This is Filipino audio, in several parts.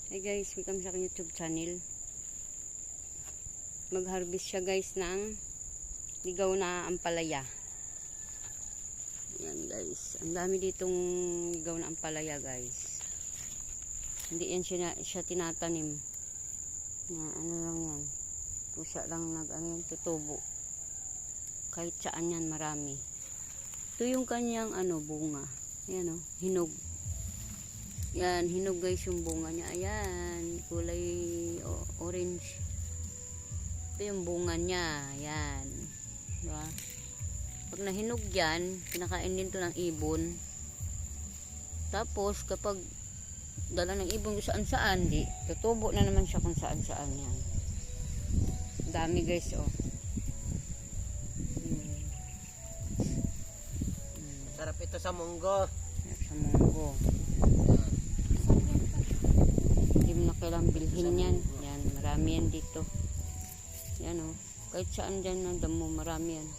Hi guys, welcome sa aking YouTube channel. Mag-harvest siya guys ng ligaw na ampalaya. Yan guys, ang dami ditong ligaw na ampalaya guys. Hindi yan siya tinatanim. Yan, ano lang yan. Pusa lang tutubo. Kahit saan yan marami. Ito yung kanyang bunga. Yan hinog. Yan, hinog guys yung bunga niya. Ayan, kulay orange. Ito yung bunga niya. Ayan. Diba? Pag nahinog yan, kinakain din to ng ibon. Tapos, kapag dala ng ibon kung saan-saan, tutubo na naman siya kung saan-saan yan. Dami guys, Sarap ito sa munggo. Sa munggo. Hindi mo na kailangang bilhin yan. Yan, marami yan dito. Yan kahit saan dyan na damo, marami yan.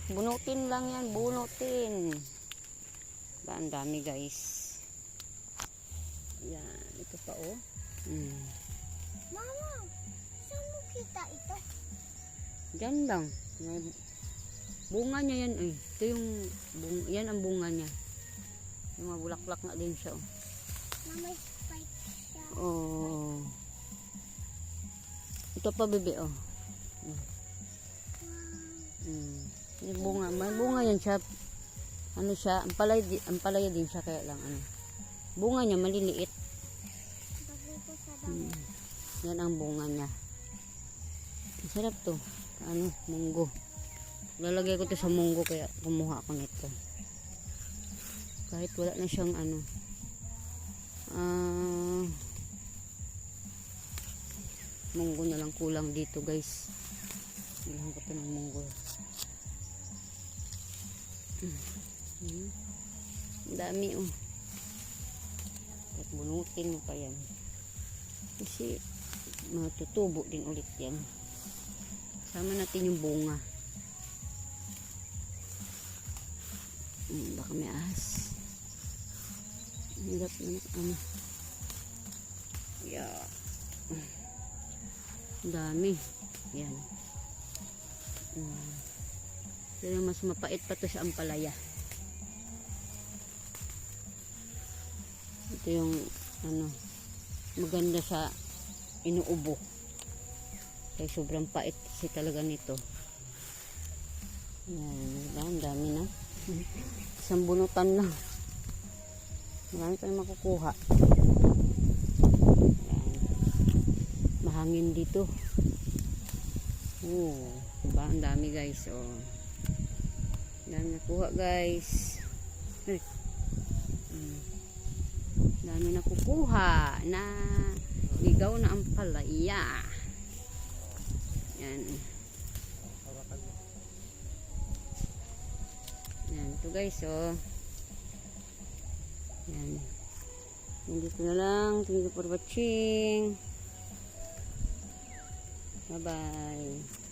Bunutin lang yan, bunutin. Ang dami guys. Yan, ito pa Mama, saan mo kita ito? Diyan lang. Bunga niya yan Ito yung yan ang bunga niya. Yung mga bulaklak na din siya Mama, spike siya. Ito pa bebe Yung bunga, may bunga yan siya. Siya, ampalaya din siya kaya lang bunga niya maliliit. Dito sa dami. Yan ang bunga niya. Sarap to. Munggo. Lalagay ko to sa munggo kaya kumuha ako nito. Kahit wala na siyang munggo na lang kulang dito guys. Bilhan ko to ng munggo. Ang dami At bunutin mo pa yan. Kasi matutubo din ulit yan. Sama natin yung bunga. Baka may ahas. Hirap na Yeah. Ang dami. Yan. Pero mas mapait pa to sa ampalaya. Ito yung maganda sa inuubo. Kaya sobrang pait kasi talaga nito. Yan, ang dami na. Isang bunutan lang. Marami tayong makukuha. Yan. Mahangin dito. Diba? Ang dami guys. Dami nakuha guys. Dami nakukuha na ligaw na ampalaya. Yan. Yan ito guys yan. Nandito na lang. Thank you for watching. Bye bye.